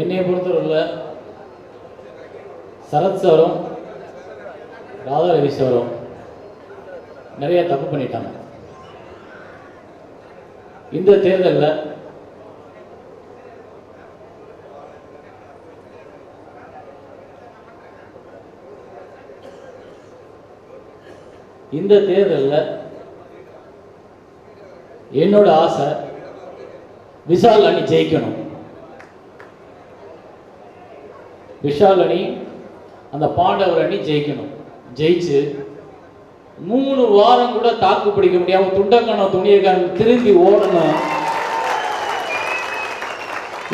என்னையை பொறுத்தவரையில் சரத் சாரும் ராதா ரவி சாரும் நிறைய தப்பு பண்ணிட்டாங்க. இந்த தேர்தலில் என்னோட ஆசை விஷால் அணி ஜெயிக்கணும். விஷால் அணி அந்த பாண்டவர் அணி ஜெயிக்கணும். ஜெயிச்சு 3 வாரம் கூட தாக்கு பிடிக்க முடியாம துண்டக்கான துணியக்கான திரும்பி ஓடணும்.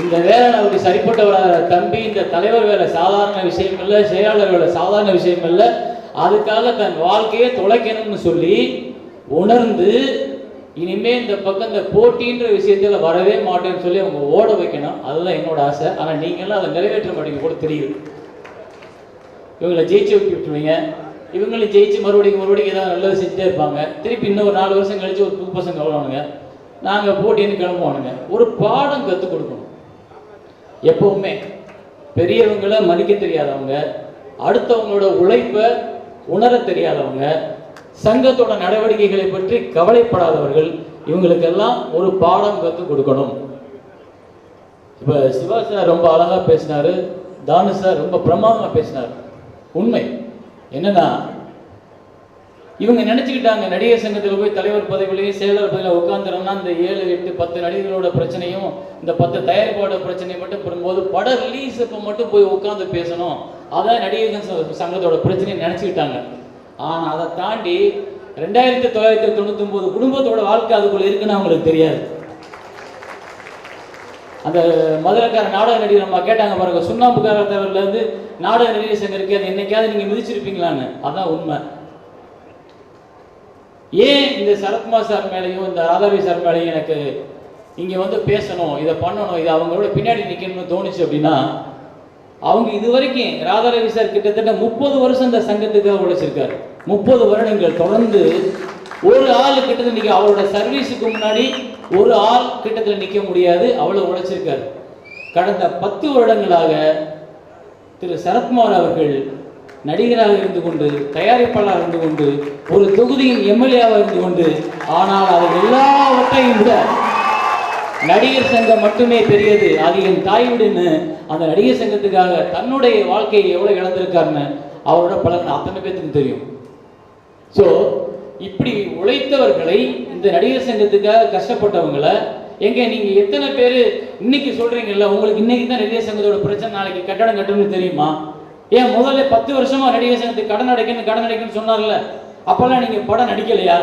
இந்த வேலை நமக்கு சரிப்பட்ட தம்பி, இந்த தலைவர் வேலை சாதாரண விஷயம் இல்லை, செயலாளர் வேலை சாதாரண விஷயம் இல்லை, அதுக்காக தன் வாழ்க்கையை தொலைக்கணும்னு சொல்லி உணர்ந்து இனிமே இந்த பக்கம் இந்த போட்டின்ற விஷயத்தில் வரவே மாட்டேன்னு சொல்லி அவங்க ஓட வைக்கணும். அதுதான் என்னோட ஆசை. ஆனால் நீங்களாம் அதை நிறைவேற்ற மாட்டீங்க கூட தெரியுது. இவங்களை ஜெயிச்சு விட்டுருவீங்க, இவங்களும் ஜெயிச்சு மறுபடியும் ஏதாவது நல்லது செஞ்சுட்டே இருப்பாங்க. திருப்பி இன்னும் ஒரு 4 வருஷம் கழிச்சு ஒரு புது பசங்க வருவானுங்க, நாங்கள் போட்டின்னு கிளம்புவானுங்க. ஒரு பாடம் கற்றுக் கொடுக்கணும். எப்பவுமே பெரியவங்களை மதிக்க தெரியாதவங்க, அடுத்தவங்களோட உழைப்பை உணர தெரியாதவங்க, சங்கத்தோட நடவடிக்கைகளை பற்றி கவலைப்படாதவர்கள், இவங்களுக்கெல்லாம் ஒரு பாடம் கற்றுக் கொடுக்கணும். இப்போ சிவா சார் ரொம்ப அழகாக பேசினார், தானு சார் ரொம்ப பிரமாதமாக பேசினார். உண்மை என்னன்னா, இவங்க நினச்சிக்கிட்டாங்க நடிகர் சங்கத்தில் போய் தலைவர் பதவியிலையும் செயலாளர் பதவியில் உட்காந்துறோம்னா இந்த 7, 8, 10 நடிகர்களோட பிரச்சனையும் இந்த 10 தயாரிப்பாளோட பிரச்சனையும் மட்டும் பெறும்போது பட ரிலீஸ் இப்போ மட்டும் போய் உட்காந்து பேசணும், அதான் நடிகர் சங்கத்தோட பிரச்சனையை நினச்சிக்கிட்டாங்க. ஆனால் அதை தாண்டி 2999 குடும்பத்தோட வாழ்க்கை அதுக்குள்ள இருக்குன்னு அவங்களுக்கு தெரியாது. அந்த மதுரைக்கார நாடக நடிகர் நம்ம கேட்டாங்க பாருங்க, சுண்ணாம்புக்கார தவிரிலேருந்து நாடக நடிகர் சங்கம் இருக்கு, அது என்னைக்காவது நீங்கள் மிதிச்சிருப்பீங்களான்னு. அதான் உண்மை. ஏன் இந்த சரத்குமார் சார் மேலேயும் இந்த ராதாவி சார் மேலேயும் எனக்கு இங்கே வந்து பேசணும், இதை பண்ணணும், இது அவங்களோட பின்னாடி நிற்கணும்னு தோணுச்சு அப்படின்னா, அவங்க இது வரைக்கும் ராதாரவி சார் கிட்டத்தட்ட 30 வருஷம் இந்த சங்கத்துக்காக உழைச்சிருக்காரு. 30 வருடங்கள் தொடர்ந்து ஒரு ஆள் கிட்டத்தட்ட நிற்க, அவரோட சர்வீஸுக்கு முன்னாடி ஒரு ஆள் கிட்டத்தில் நிற்க முடியாது, அவ்வளோ உழைச்சிருக்காரு. கடந்த 10 வருடங்களாக திரு சரத்குமார் அவர்கள் நடிகராக இருந்து கொண்டு, தயாரிப்பாளராக இருந்து கொண்டு, ஒரு தொகுதியின் எம்எல்ஏவாக இருந்து கொண்டு, ஆனால் அது எல்லாவற்றையும் விட நடிகர் சங்கம் மட்டுமே பெரியது, அது என் தாய் வீடுன்னு அந்த நடிகர் சங்கத்துக்காக தன்னுடைய வாழ்க்கையை எவ்வளோ இழந்திருக்காருன்னு அவரோட பலன் அத்தனை பேத்துக்கும் தெரியும். ஸோ இப்படி உழைத்தவர்களை, இந்த நடிகர் சங்கத்துக்காக கஷ்டப்பட்டவங்களை எங்க நீங்க எத்தனை பேர் இன்னைக்கு சொல்றீங்கல்ல, உங்களுக்கு இன்னைக்கு தான் நடிகர் சங்கத்தோட பிரச்சனை, நாளைக்கு கட்டடம் கட்டணும்னு தெரியுமா? ஏன் முதல்ல 10 வருஷமா நடிகர் சங்கத்துக்கு கடன் அடைக்கணும்னு சொன்னார்ல, அப்பெல்லாம் நீங்க படம் நடிக்கலையா?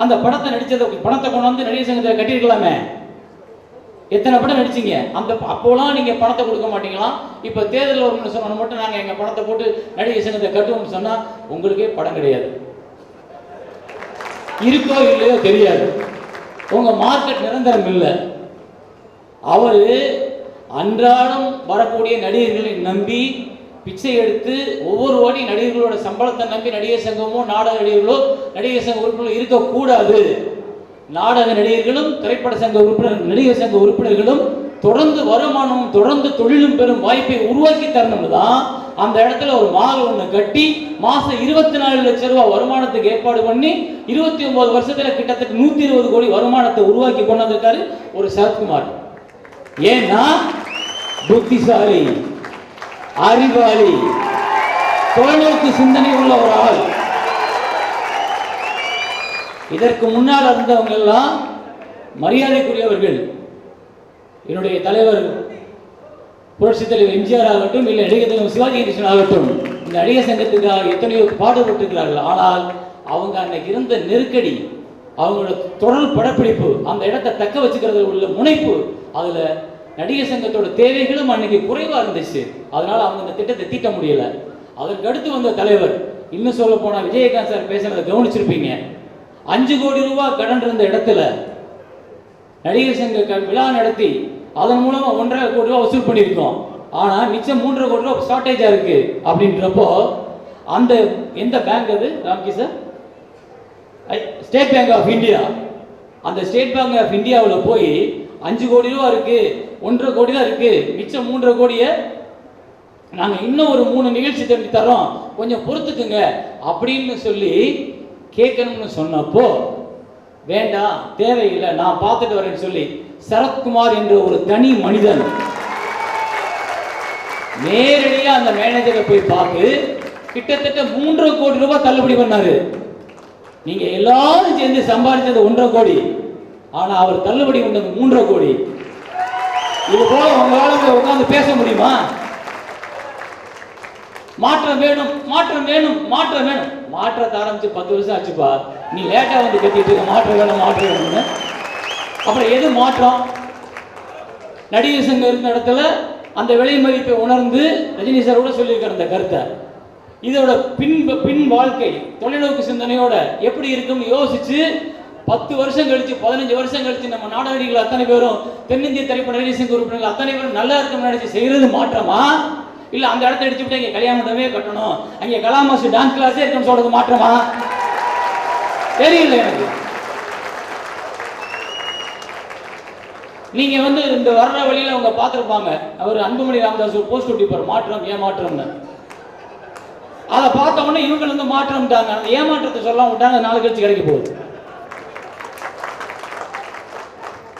அந்த படத்தை நடிச்சதை பணத்தை கொண்டு வந்து நடிகர் சங்கத்தை கட்டியிருக்கலாமே. எத்தனை படம் நடிச்சீங்க? அந்த அப்போலாம் நீங்க பணத்தை கொடுக்க மாட்டீங்களா? இப்ப தேர்தல் வரும்னு சொன்ன மட்டும் நாங்க எங்க பணத்தை போட்டு நடிகர் சங்கத்தை கட்டுவோம்னு சொன்னா உங்களுக்கே படம் கிடையாது, இருக்கோ இல்லையோ தெரியாது, உங்க மார்க்கெட் நிரந்தரம் இல்லை. அவரு அன்றாடம் வரக்கூடிய நடிகர்களை நம்பி பிச்சை எடுத்து ஒவ்வொரு வாட்டி நடிகர்களோட சம்பளத்தை நம்பி நடிகர் சங்கமோ நாடக நடிகர்களோ நடிகர் சங்க உறுப்பினர்கள் இருக்கக்கூடாது. நாடக நடிகர்களும் திரைப்பட சங்க உறுப்பினர் நடிகர் சங்க உறுப்பினர்களும் தொடர்ந்து வருமானமும் தொடர்ந்து தொழிலும் பெறும் வாய்ப்பை உருவாக்கி தரணும் தான் அந்த இடத்துல ஒரு மால் ஒன்று கட்டி மாசம் 24 லட்சம் ரூபாய் வருமானத்துக்கு ஏற்பாடு பண்ணி 29 வருஷத்துல கிட்டத்தட்ட 120 கோடி வருமானத்தை உருவாக்கி கொண்டிருக்காரு ஒரு சரத்குமார். ஏன்னா புத்திசாலி, அறிவாளி, தொலைநோக்கு சிந்தனை உள்ள ஒரு ஆள். இதற்கு முன்னால் இருந்தவங்க எல்லாம் மரியாதைக்குரியவர்கள். என்னுடைய தலைவர் புரட்சி தலைவர் எம்ஜிஆர் ஆகட்டும், இல்லை நடிகர் தலைவர் சிவாஜி கணேசன் ஆகட்டும், இந்த நடிகர் சங்கத்துக்காக எத்தனையோ பாடுபட்டிருக்கிறார்கள். ஆனால் அவங்க அன்னைக்கு இருந்த நெருக்கடி, அவங்களோட தொடர் படப்பிடிப்பு, அந்த இடத்தை தக்க வச்சுக்கிறது உள்ள முனைப்பு, அதுல நடிகர் சங்கத்தோட தேவைகளும் அன்னைக்கு குறைவா இருந்துச்சு. அதனால அவங்க இந்த திட்டத்தை தீட்ட முடியல. அதற்கு அடுத்து வந்த தலைவர், இன்னும் சொல்ல போனா விஜயகாந்த் சார் பேசுறதை கவனிச்சிருப்பீங்க. 5 கோடி ரூபாய் கடன் இருந்த இடத்துல நடிகர் சங்க விழா நடத்தி அதன் மூலமா 1.5 கோடி ரூபாய் வசூல் பண்ணியிருக்கோம். ஆனா மிச்சம் 3.5 கோடி ரூபாய் ஷார்டேஜா இருக்கு. அப்படின்றப்போ அந்த எந்த பேங்க் அது Ramki sir? State Bank of India. அந்த ஸ்டேட் பேங்க் ஆஃப் இந்தியாவில் போய் 5 கோடி ரூபா இருக்கு, 1.5 கோடி தான் இருக்கு, மிச்சம் 3.5 கோடியை நாங்கள் இன்னும் ஒரு 3 நிகழ்ச்சி தண்ணி தரோம், கொஞ்சம் பொறுத்துக்குங்க அப்படின்னு சொல்லி கேட்கணும்னு சொன்னப்போ வேண்டாம் தேவையில்லை நான் பார்த்துட்டு வரேன்னு சொல்லி சரத்குமார் என்ற ஒரு தனி மனிதன் நேரடியாக அந்த மேனேஜரை போய் பார்த்து கிட்டத்தட்ட 3.5 கோடி ரூபாய் தள்ளுபடி பண்ணாரு. நீங்க எல்லாரும் சேர்ந்து சம்பாதிச்சது 1.5 கோடி, ஆனா அவர் தள்ளுபடி பண்ணது 3.5 கோடி. இது போல உங்களால உட்கார்ந்து பேச முடியுமா? மாற்றம் வேணும், மாற்றம் வேணும், மாற்றம் வேணும். மாற்றத்தை ஆரம்பிச்சு 10 வருஷம் ஆச்சுப்பா, நீ லேட்டா வந்து கட்டிட்டு இருக்க மாற்றம் வேணும் மாற்றம் வேணும்னு. அப்புறம் எது மாற்றம்? நடிகர் சங்கம் இருந்த இடத்துல அந்த விலை மதிப்பை உணர்ந்து ரஜினி சார் கூட சொல்லியிருக்காரு அந்த கருத்தை. இதோட பின் வாழ்க்கை தொலைநோக்கு சிந்தனையோட எப்படி இருக்கும்னு யோசிச்சு 10 வருஷம் கழிச்சு 15 வருஷம் கழிச்சு நம்ம நாடகங்கள் அத்தனை பேரும் தென்னிந்திய திரைப்பட நடிகர் சங்க உறுப்பினர்கள் அத்தனை பேரும் நல்லா இருக்கும்னு நினைச்சு செய்யறது மாற்றமா? இல்ல அந்த இடத்த அடிச்சு விட்டு இங்க கல்யாண மண்டபமே கட்டணும், அங்கே கலாமாசு டான்ஸ் கிளாஸே இருக்குன்னு சொல்றது மாற்றமா? தெரியல எனக்கு. நீங்க இந்த வர்ற வழியில அவங்க பார்த்திருப்பாங்க, அவர் அன்புமணி ராமதாஸ் ஒரு போஸ்ட் ஒட்டிப்பார், மாற்றம் ஏமாற்றம்னு. அதை பார்த்த உடனே இவங்க மாற்றம்ட்டாங்க, அந்த ஏமாற்றத்தை சொல்ல விட்டாங்க, 4 கழிச்சு கிடைக்க போகுது.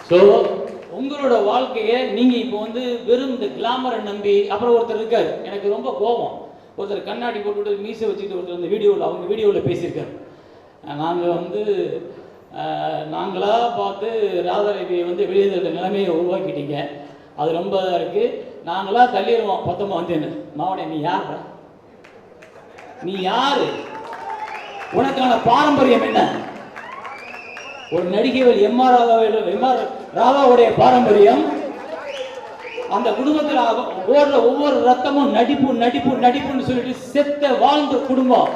ஸோ உங்களோட வாழ்க்கையை நீங்க இப்போ வெறும் இந்த கிளாமரை நம்பி. அப்புறம் ஒருத்தர் இருக்காரு, எனக்கு ரொம்ப கோபம், ஒருத்தர் கண்ணாடி போட்டுவிட்டு மீசை வச்சுட்டு ஒருத்தர் இந்த வீடியோவில் அவங்க வீடியோவில் பேசியிருக்காரு. நாங்கள் நாங்களாக பார்த்து ராதாரவியை வெளியேற நிலைமையை உருவாக்கிட்டீங்க, அது ரொம்ப இதாக இருக்குது, நாங்களாக தள்ளிடுவோம் மொத்தமாக என்ன மாவனே நீ யார்? நீ யாரு? உனக்கான பாரம்பரியம் என்ன? ஒரு நடிகைகள் எம்ஆர் ராதாவுடைய பாரம்பரியம், அந்த குடும்பத்தில் ஓடுற ஒவ்வொரு ரத்தமும் நடிப்பு நடிப்பு நடிப்புன்னு சொல்லிட்டு செத்த வாழ்ந்த குடும்பம்.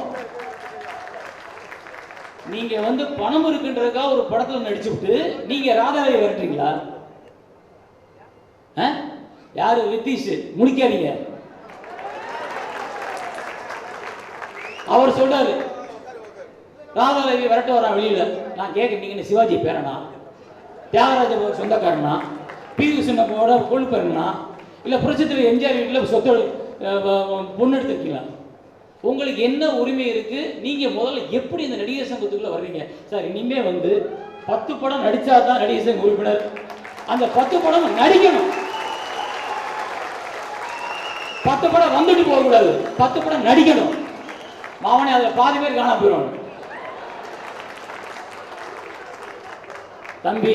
நீங்க பணம் இருக்குன்றதுக்காக ஒரு படத்துல நடிச்சு விட்டு நீங்க ராதாவை வரட்டீங்களா? யாரு? ரித்தீஷ் முடிக்காதீங்க. அவர் சொல்றாரு ராதாரவி விரட்ட வரான் வெளியில. நான் கேட்க, நீங்க சிவாஜி பேரனா, தியாகராஜ சொந்தக்காரனா, பி.வி. சின்னப்போட கொழுப்பேரனா, இல்ல புரட்சித்தலைவர் எம்ஜிஆர் வீட்டில் சொத்து பொண்ணு எடுத்துருக்கீங்களா? உங்களுக்கு என்ன உரிமை இருக்கு? நீங்க முதல்ல எப்படி இந்த நடிகர் சங்கத்துக்குள்ள வர்றீங்க? சார் இனிமே 10 படம் நடிச்சாதான் நடிகர் சங்க உறுப்பினர். அந்த 10 படம் நடிக்கணும். 10 படம் வந்துட்டு போக கூடாது, 10 படம் நடிக்கணும். மாவனே அதுல பாதி பேர் காணாம போயிடும். தம்பி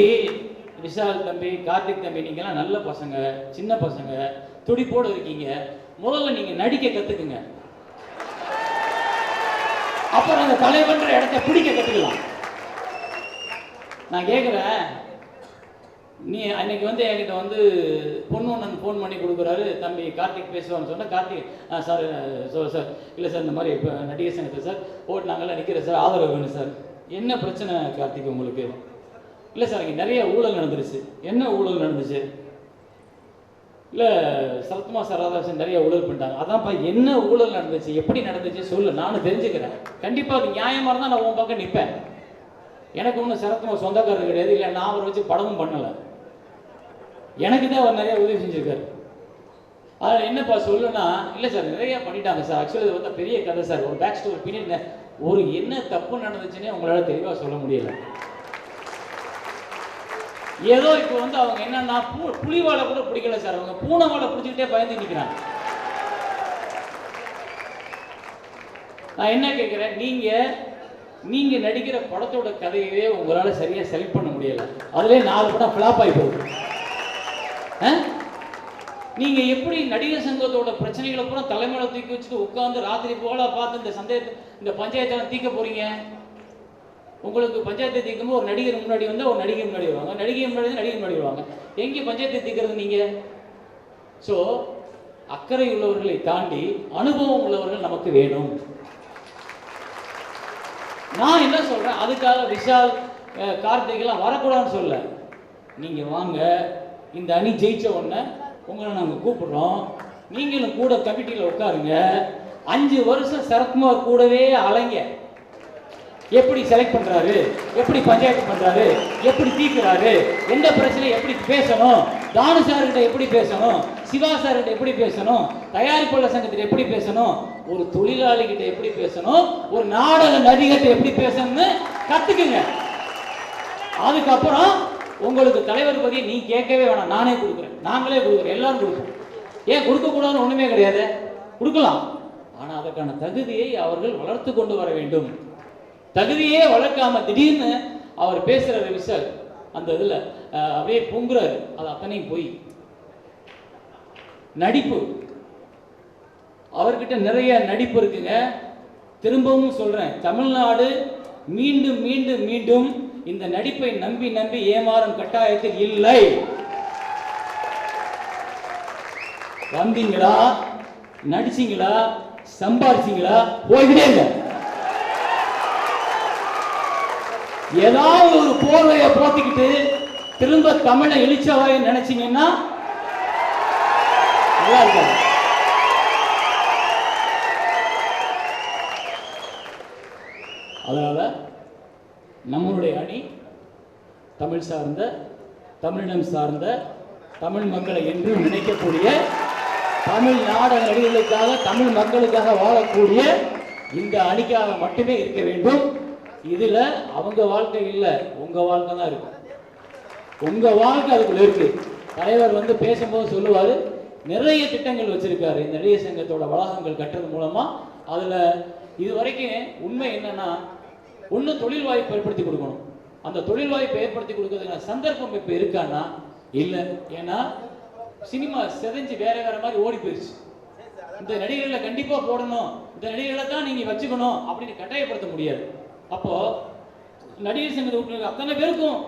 விஷால் தம்பி, கார்த்திக் தம்பி, நீங்கெல்லாம் நல்ல பசங்க, சின்ன பசங்க, துடிப்போடு இருக்கீங்க. முதல்ல நீங்க நடிக்க கத்துக்குங்க, அப்புறம் அந்த தலைவன்ற இடத்தை பிடிக்க கத்துக்கலாம். நான் கேட்குறேன், நீ அன்னைக்கு என்கிட்ட பொண்ணு ஃபோன் பண்ணி கொடுக்குறாரு, தம்பி கார்த்திக் பேசுவான்னு சொன்னால், கார்த்திக் சார் சார் இல்லை சார் இந்த மாதிரி இப்போ நடிகர் சங்கத்தை சார் போட்டு நாங்கள்லாம் நிற்கிறேன் சார், ஆதரவு வேணும் சார். என்ன பிரச்சனை கார்த்திக் உங்களுக்கு? இல்லை சார் இங்கே நிறைய ஊழல் நடந்துருச்சு. என்ன ஊழல் நடந்துச்சு? இல்லை சரத்குமார் சார் ராதாகிருஷ்ணன் நிறைய ஊழல் பண்ணிட்டாங்க. அதான்ப்பா, என்ன ஊழல் நடந்துச்சு, எப்படி நடந்துச்சு சொல்லு, நானும் தெரிஞ்சுக்கிறேன். கண்டிப்பாக அது நியாயமாக இருந்தால் நான் உன் பக்கம் நிற்பேன். எனக்கு ஒன்றும் சரத்குமார் சொந்தக்காரர் கிடையாது, இல்லை நான் அவரை வச்சு படமும் பண்ணலை. எனக்கு தான் அவர் நிறைய உதவி செஞ்சுருக்காரு. அதில் என்னப்பா சொல்லுன்னா, இல்லை சார் நிறையா பண்ணிட்டாங்க சார், ஆக்சுவலி இது பெரிய கதை சார், ஒரு பேக் ஸ்டோரி பின்னாடி ஒரு என்ன தப்பு நடந்துச்சுன்னே உங்களால் தெளிவாக சொல்ல முடியலை. ஏதோ இப்போ அவங்க என்னன்னா புலிவாலை கூட பிடிக்கல சார், அவங்க பூனை வாழை பிடிச்சிக்கிட்டே பயந்து நிற்கிறாங்க. நான் என்ன கேட்குறேன், நீங்க நடிக்கிற படத்தோட கதையவே உங்களால் சரியா செலக்ட் பண்ண முடியல, அதுலேயே 4 படம் ஃபிளாப் ஆகி போகுது. நீங்க எப்படி நடிகர் சங்கத்தோட பிரச்சனைகளை பூரா தலைமையில தூக்கி வச்சுட்டு உட்கார்ந்து ராத்திரி போல பார்த்து இந்த பஞ்சாயத்தெல்லாம் தீர்க்க போறீங்க? உங்களுக்கு பஞ்சாயத்தை தீர்க்கும்போது ஒரு நடிகர் முன்னாடி ஒரு நடிகை முன்னாடி வருவாங்க, நடிகை முன்னாடி வருவாங்க. எங்கே பஞ்சாயத்தை தீர்க்கிறது நீங்க? ஸோ அக்கறை உள்ளவர்களை தாண்டி அனுபவம் உள்ளவர்கள் நமக்கு வேணும். நான் என்ன சொல்றேன், அதுக்காக விஷால் கார்த்திகெல்லாம் வரக்கூடாதுன்னு சொல்ல. நீங்க வாங்க, இந்த அணி ஜெயிச்ச உடனே உங்களை நாங்கள் கூப்பிடுறோம், நீங்களும் கூட கமிட்டியில் உட்காருங்க. 5 வருஷம் சரத்குமார் கூடவே அலைங்க. எப்படி செலக்ட் பண்றாரு, எப்படி பஞ்சாயத்து பண்றாரு, எப்படி தீர்க்கிறாரு, எந்த பிரச்சனை எப்படி பேசணும், தானு சார்கிட்ட எப்படி பேசணும், சிவா சார்கிட்ட எப்படி பேசணும், தயாரிப்பாளர் சங்கத்திட்ட எப்படி பேசணும், ஒரு தொழிலாளி கிட்ட எப்படி பேசணும், ஒரு நாடக நடிகர்கிட்ட எப்படி பேசணும்னு கத்துக்குங்க. அதுக்கப்புறம் உங்களுக்கு தலைவர் பத்தி நீ கேட்கவே வேணாம், நானே கொடுக்குறேன், நாங்களே கொடுக்குறோம், எல்லாரும் கொடுப்போம். ஏன் கொடுக்க கூடாதுன்னு ஒண்ணுமே கிடையாது, கொடுக்கலாம். ஆனா அதற்கான தகுதியை அவர்கள் வளர்த்து கொண்டு வர வேண்டும். தகுதியே வளர்க்காம திடீர்னு அவர் பேசுற விஷயம் அந்த இதுல அப்படியே பொங்குறாரு, அது அத்தனையும் போய் நடிப்பு. அவர்கிட்ட நிறைய நடிப்பு இருக்குங்க. திரும்பவும் சொல்றேன், தமிழ்நாடு மீண்டும் மீண்டும் மீண்டும் இந்த நடிப்பை நம்பி நம்பி ஏமாறும் கட்டாயத்தில் இல்லை. வந்தீங்களா, நடிச்சீங்களா, சம்பாதிச்சீங்களா, போய்கிட்டே இல்லை. ஏதாவது ஒரு போர்வையை போத்திக்கிட்டு திரும்ப தமிழை இழிச்சவாய் நினைச்சீங்கன்னா நல்லா இருக்காது. அதனால நம்மளுடைய அணி தமிழ் சார்ந்த, தமிழினம் சார்ந்த, தமிழ் மக்களை என்றும் நினைக்கக்கூடிய, தமிழ் நாடக நடிகர்களுக்காக, தமிழ் மக்களுக்காக வாழக்கூடிய இந்த அணிக்காக மட்டுமே இருக்க வேண்டும். இதுல அவங்க வாழ்க்கை இல்ல, உங்க வாழ்க்கை தான் இருக்கு. உங்க வாழ்க்கை அதுக்குள்ள இருக்கு. தலைவர் வந்து பேசும்போது சொல்லுவாரு, நிறைய திட்டங்கள் வச்சிருக்காரு இந்த நடிகர் சங்கத்தோட வளாகங்கள் கட்டுறது மூலமா. அதுல இது வரைக்கும் உண்மை என்னன்னா, ஒண்ணு தொழில் வாய்ப்பு ஏற்படுத்தி கொடுக்கணும். அந்த தொழில் வாய்ப்பை ஏற்படுத்தி கொடுக்கறதுக்கான சந்தர்ப்பம் இப்ப இருக்கான்னா இல்ல. ஏன்னா சினிமா செதஞ்சு வேற வேற மாதிரி ஓடி போயிருச்சு. இந்த நடிகர்களை கண்டிப்பா போடணும், இந்த நடிகர்களை தான் நீங்க வச்சுக்கணும் அப்படின்னு கட்டாயப்படுத்த முடியாது. அப்போ நடிகர் சங்கத்தை உறுப்பினர்கள் அத்தனை பேருக்கும்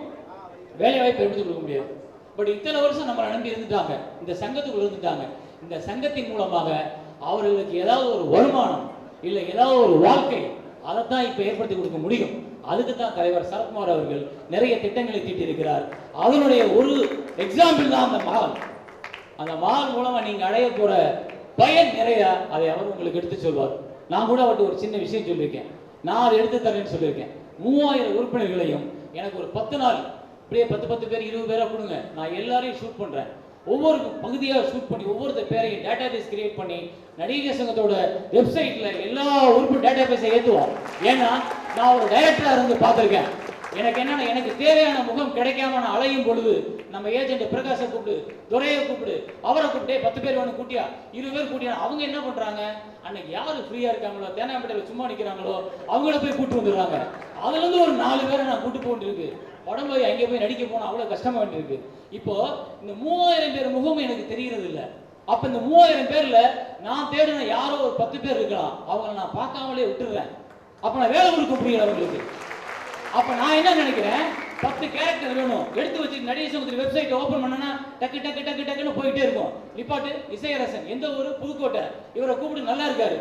வேலை வாய்ப்பு ஏற்படுத்தி கொடுக்க முடியாது. பட் இத்தனை வருஷம் நம்ம நம்பி இருந்துட்டாங்க, இந்த சங்கத்துக்குள்ள இருந்துட்டாங்க. இந்த சங்கத்தின் மூலமாக அவர்களுக்கு ஏதாவது ஒரு வருமானம் இல்லை ஏதாவது ஒரு வாழ்க்கை, அதைத்தான் இப்ப ஏற்படுத்தி கொடுக்க முடியும். அதுக்கு தான் தலைவர் சரத்குமார் அவர்கள் நிறைய திட்டங்களை தீட்டியிருக்கிறார். அதனுடைய ஒரு எக்ஸாம்பிள் தான் அந்த மகால். அந்த மகால் மூலமா நீங்க அடைய போற பயன் நிறைய, அதை அவர் உங்களுக்கு எடுத்து சொல்வார். நான் கூட அவர்கிட்ட ஒரு சின்ன விஷயம் சொல்லியிருக்கேன், நான் அதை எடுத்து தரேன்னு சொல்லியிருக்கேன். 3000 உறுப்பினர்களையும் எனக்கு ஒரு 10 நாள் அப்படியே 10 பேர் 20 பேரா கொடுங்க, நான் எல்லாரையும் ஷூட் பண்றேன். ஒவ்வொரு பகுதியாக ஷூட் பண்ணி ஒவ்வொருத்தர் பேரையும் டேட்டா பேஸ் கிரியேட் பண்ணி நடிகர் சங்கத்தோட வெப்சைட்ல எல்லா உறுப்பு டேட்டா பேஸை ஏற்றுவோம். ஏன்னா நான் ஒரு டைரக்டரா இருந்து பார்த்துருக்கேன். எனக்கு என்னன்னா, எனக்கு தேவையான முகம் கிடைக்காம நான் அலையும் பொழுது நம்ம ஏஜென்ட் பிரகாஷை கூப்பிடு, துரையை கூப்பிடு, அவரை கூப்பிட்டு 10 பேர் வேணும் கூட்டியா, 20 பேர் கூட்டியா. அவங்க என்ன பண்றாங்க, அன்னைக்கு யாரு ஃப்ரீயா இருக்காங்களோ, தேனாம்பேட்டையில் சும்மா நிற்கிறாங்களோ அவங்கள போய் கூட்டு வந்துடுறாங்க. அதுல இருந்து ஒரு 4 பேரை நான் கூட்டு போட்டு இருக்கு. படம் போய் அங்கே போய் நடிக்க போனா அவ்வளவு கஷ்டமா இருக்கு. இப்போ இந்த 3000 பேர் முகம் எனக்கு தெரிகிறது இல்லை. அப்ப இந்த 3000 பேர்ல நான் தேடின யாரோ ஒரு 10 பேர் இருக்கலாம், அவங்களை நான் பார்க்காமலே விட்டுறேன். அப்ப நான் வேலை கொடுக்க முடியல அவங்களுக்கு. அப்ப நான் என்ன நினைக்கிறேன், 10 கேரக்டர் வேணும் எடுத்து வச்சு நடிகர் சங்கத்தின் வெப்சைட் ஓபன் பண்ணனா டக்கு டக்கு டக்கு டக்குன்னு போயிட்டே இருக்கும். நிப்பாட்டு இசையரசன் எந்த ஊரு, புதுக்கோட்டை, இவரை கூப்பிட்டு நல்லா இருக்காரு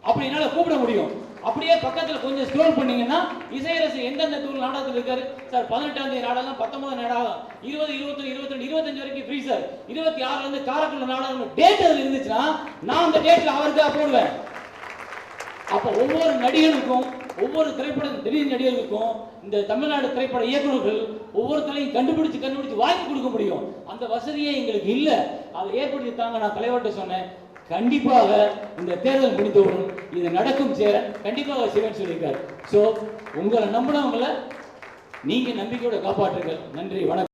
அப்படி என்னால கூப்பிட முடியும். அப்படியே பக்கத்துல கொஞ்சம் ஸ்க்ரோல் பண்ணீங்கன்னா இசையரசன் எந்தெந்த ஊர் நாடகத்தில் இருக்காரு சார், 18ஆம் தேதி நாடகம், 19 நாடகம், 20, 21, 22, 25 வரைக்கும் ஃப்ரீ சார், 26ல இருந்து காரக்குள்ள நாடகம் டேட் அதுல இருந்துச்சுன்னா நான் அந்த டேட்ல அவருக்காக போடுவேன். அப்ப ஒவ்வொரு நடிகர்களுக்கும், ஒவ்வொரு திரைப்பட திடீர் நடிகர்களுக்கும் இந்த தமிழ்நாடு திரைப்பட இயக்குநர்கள் ஒவ்வொருத்தரையும் கண்டுபிடிச்சு வாங்கி கொடுக்க முடியும். அந்த வசதியே எங்களுக்கு இல்ல. அதை ஏற்படுத்தி தாங்க. நான் தலைவர்கிட்ட சொன்னேன், கண்டிப்பாக இந்த தேர்தல் முடிந்தவுடன் இது நடக்கும் சேரன் கண்டிப்பாக சிவன் சொல்லியிருக்காரு. சோ உங்களை நம்பினவங்களை நீங்க நம்பிக்கையோட காப்பாற்றுங்கள். நன்றி, வணக்கம்.